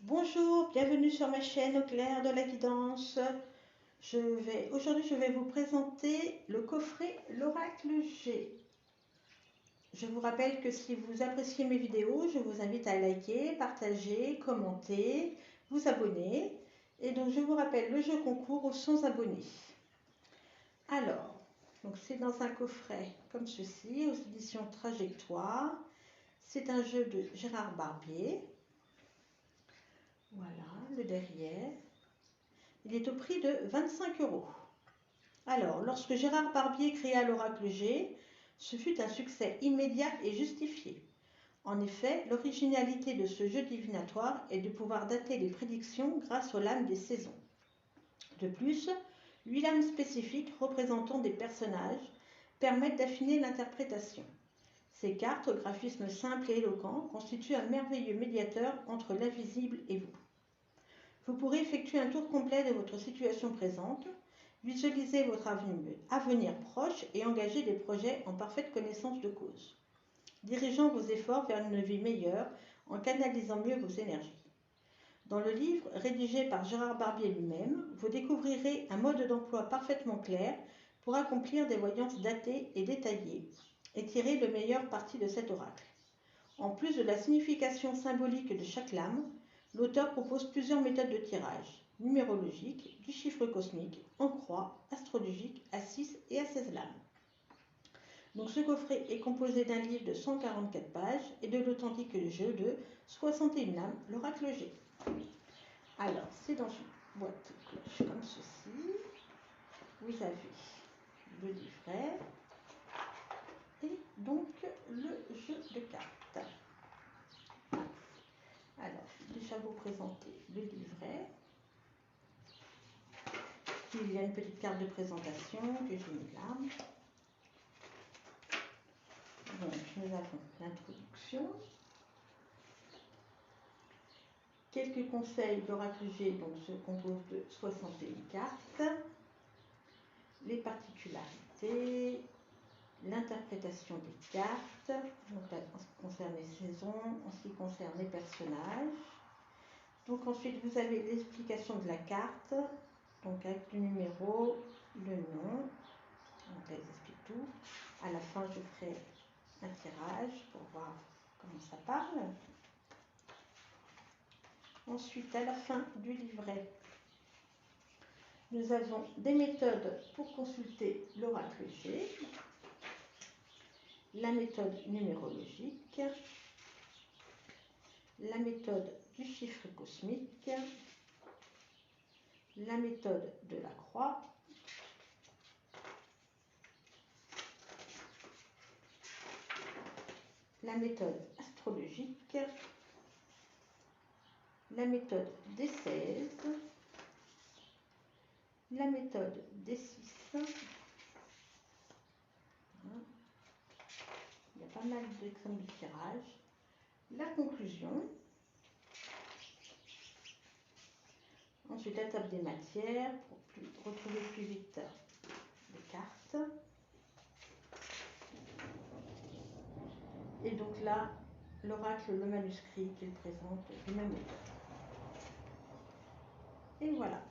Bonjour, bienvenue sur ma chaîne Au clair de la guidance. Aujourd'hui, je vais vous présenter le coffret l'Oracle G. Je vous rappelle que si vous appréciez mes vidéos, je vous invite à liker, partager, commenter, vous abonner. Et donc, je vous rappelle le jeu concours aux 100 abonnés. Alors, c'est dans un coffret comme ceci, aux éditions Trajectoire. C'est un jeu de Gérard Barbier. Voilà, le derrière. Il est au prix de 25 €. Alors, lorsque Gérard Barbier créa l'Oracle G, ce fut un succès immédiat et justifié. En effet, l'originalité de ce jeu divinatoire est de pouvoir dater les prédictions grâce aux lames des saisons. De plus, 8 lames spécifiques représentant des personnages permettent d'affiner l'interprétation. Ces cartes, au graphisme simple et éloquent, constituent un merveilleux médiateur entre l'invisible et vous. Vous pourrez effectuer un tour complet de votre situation présente, visualiser votre avenir proche et engager des projets en parfaite connaissance de cause, dirigeant vos efforts vers une vie meilleure en canalisant mieux vos énergies. Dans le livre, rédigé par Gérard Barbier lui-même, vous découvrirez un mode d'emploi parfaitement clair pour accomplir des voyances datées et détaillées et tirer le meilleur parti de cet oracle. En plus de la signification symbolique de chaque lame, l'auteur propose plusieurs méthodes de tirage, numérologiques, du chiffre cosmique, en croix, astrologique, à 6 et à 16 lames. Donc ce coffret est composé d'un livre de 144 pages et de l'authentique jeu de 61 lames, l'Oracle G. Alors, c'est dans une boîte cloche comme ceci. Vous avez le livret et donc le jeu de cartes. Alors, je vais déjà vous présenter le livret. Il y a une petite carte de présentation que j'ai mis là. Donc, nous avons l'introduction. Quelques conseils d'Oracle G se composent de 61 cartes. Les particularités, l'interprétation des cartes, donc là, en ce qui concerne les saisons, en ce qui concerne les personnages. Donc ensuite, vous avez l'explication de la carte, donc avec le numéro, le nom, donc là, ils expliquent tout. À la fin, je ferai un tirage pour voir comment ça parle. Ensuite, à la fin du livret, nous avons des méthodes pour consulter l'Oracle G, la méthode numérologique, la méthode du chiffre cosmique, la méthode de la croix, la méthode astrologique, la méthode des 16, la méthode des 6. Il y a pas mal d'exemples de tirage. La conclusion. Ensuite, la table des matières pour retrouver plus vite les cartes. Et donc là, l'oracle, le manuscrit qu'il présente du même auteur. Et voilà.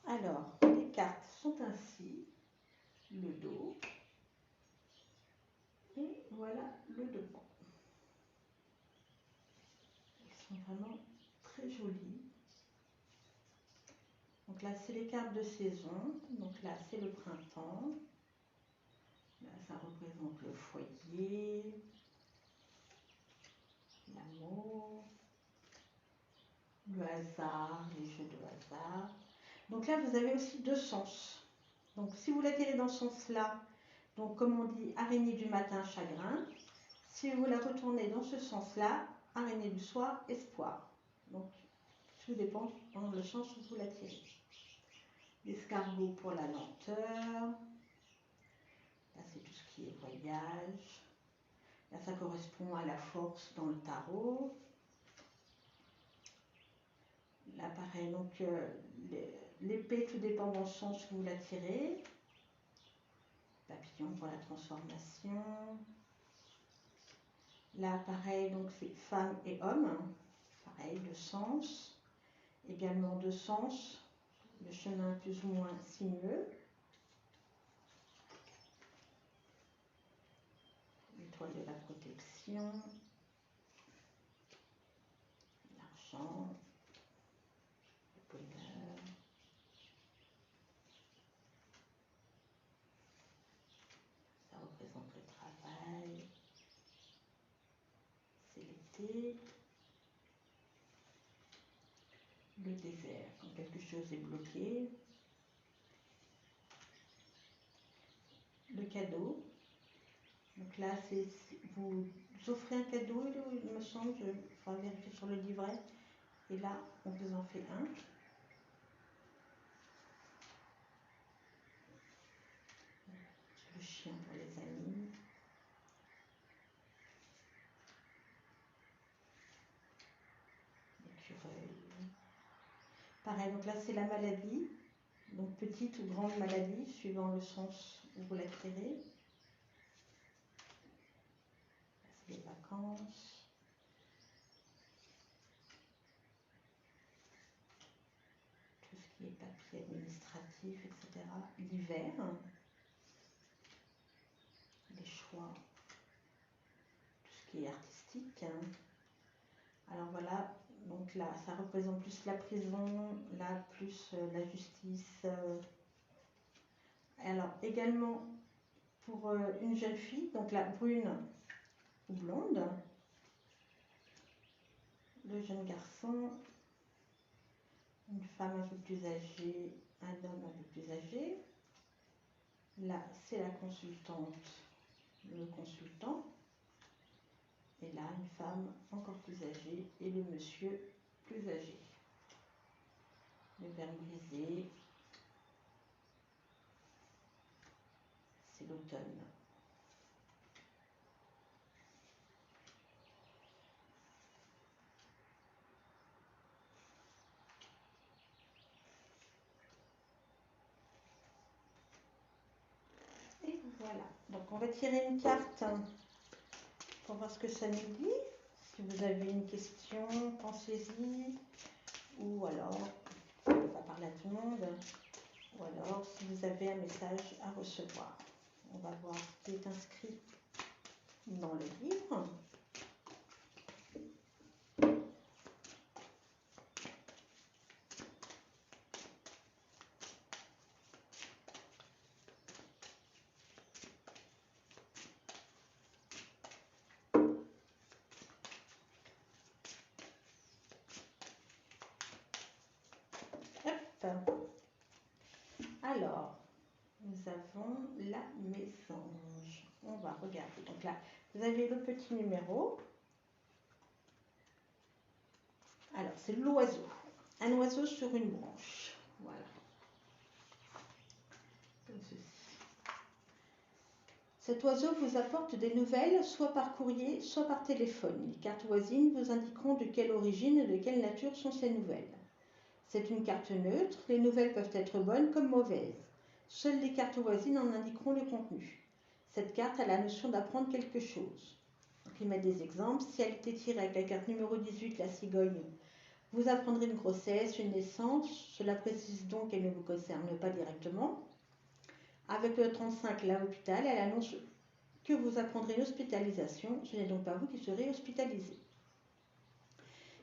Alors, les cartes sont ainsi, le dos, et voilà le devant. Elles sont vraiment très jolies. Donc là, c'est les cartes de saison. Donc là, c'est le printemps. Là, ça représente le foyer, l'amour, le hasard, les jeux de hasard. Donc là, vous avez aussi deux sens. Donc si vous la tirez dans ce sens-là, donc comme on dit, araignée du matin, chagrin. Si vous la retournez dans ce sens-là, araignée du soir, espoir. Donc tout dépend dans le sens où vous la tirez. L'escargot pour la lenteur. Là, c'est tout ce qui est voyage. Là, ça correspond à la force dans le tarot. Là, pareil, donc l'épée, tout dépend dans le sens où vous la tirez. Papillon pour la transformation. Là, pareil, donc c'est femme et homme. Pareil, deux sens. Également deux sens. Le chemin plus ou moins sinueux. L'étoile de la protection. L'argent. Le bonheur. Ça représente le travail. C'est l'été. Le désert, quand quelque chose est bloqué. Le cadeau. Donc là, vous offrez un cadeau, il me semble, il faudra vérifier sur le livret. Et là, on vous en fait un. Le chien pour les amis. L'écureuil. Pareil, donc là, c'est la maladie. Donc petite ou grande maladie, suivant le sens où vous la tirez. Là, c'est les vacances. Tout ce qui est papier administratif, etc. L'hiver. Les choix. Tout ce qui est artistique. Alors voilà, donc là, ça représente plus la prison, là, plus la justice. Alors également pour une jeune fille, donc la brune ou blonde. Le jeune garçon, une femme un peu plus âgée, un homme un peu plus âgé. Là, c'est la consultante, le consultant. Et là, une femme encore plus âgée et le monsieur plus âgé. Le verre brisé, c'est l'automne. Et voilà. Donc on va tirer une carte pour voir ce que ça nous dit. Si vous avez une question, pensez-y. Ou alors, on ne peut pas parler à tout le monde. Ou alors, si vous avez un message à recevoir. On va voir ce qui est inscrit dans le livre. Hop. Alors, nous avons la mésange. On va regarder. Donc là, vous avez le petit numéro. Alors, c'est l'oiseau. Un oiseau sur une branche. Voilà. Comme ceci. Cet oiseau vous apporte des nouvelles, soit par courrier, soit par téléphone. Les cartes voisines vous indiqueront de quelle origine et de quelle nature sont ces nouvelles. C'est une carte neutre, les nouvelles peuvent être bonnes comme mauvaises. Seules les cartes voisines en indiqueront le contenu. Cette carte a la notion d'apprendre quelque chose. Donc, il met des exemples. Si elle était tirée avec la carte numéro 18, la cigogne, vous apprendrez une grossesse, une naissance. Cela précise donc qu'elle ne vous concerne pas directement. Avec le 35, l'hôpital, elle annonce que vous apprendrez une hospitalisation. Ce n'est donc pas vous qui serez hospitalisé.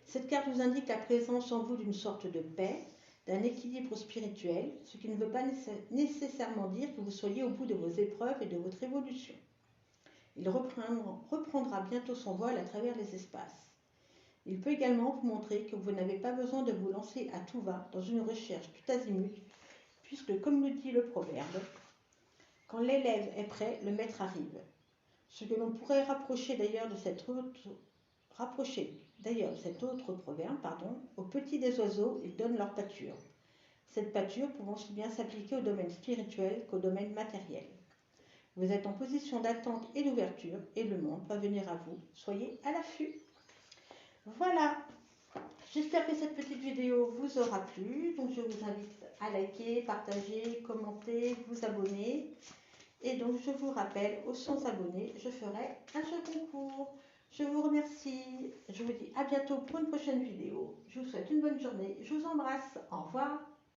Cette carte vous indique la présence en vous d'une sorte de paix, d'un équilibre spirituel, ce qui ne veut pas nécessairement dire que vous soyez au bout de vos épreuves et de votre évolution. Il reprendra bientôt son vol à travers les espaces. Il peut également vous montrer que vous n'avez pas besoin de vous lancer à tout va dans une recherche tout azimut, puisque, comme le dit le proverbe, quand l'élève est prêt, le maître arrive. Ce que l'on pourrait rapprocher d'ailleurs de cet autre proverbe, aux petits des oiseaux, ils donnent leur pâture. Cette pâture pouvant aussi bien s'appliquer au domaine spirituel qu'au domaine matériel. Vous êtes en position d'attente et d'ouverture et le monde va venir à vous. Soyez à l'affût. Voilà. J'espère que cette petite vidéo vous aura plu. Donc je vous invite à liker, partager, commenter, vous abonner. Et donc je vous rappelle, aux 100 abonnés, je ferai un jeu concours. Je vous remercie. Je vous dis à bientôt pour une prochaine vidéo. Je vous souhaite une bonne journée. Je vous embrasse. Au revoir.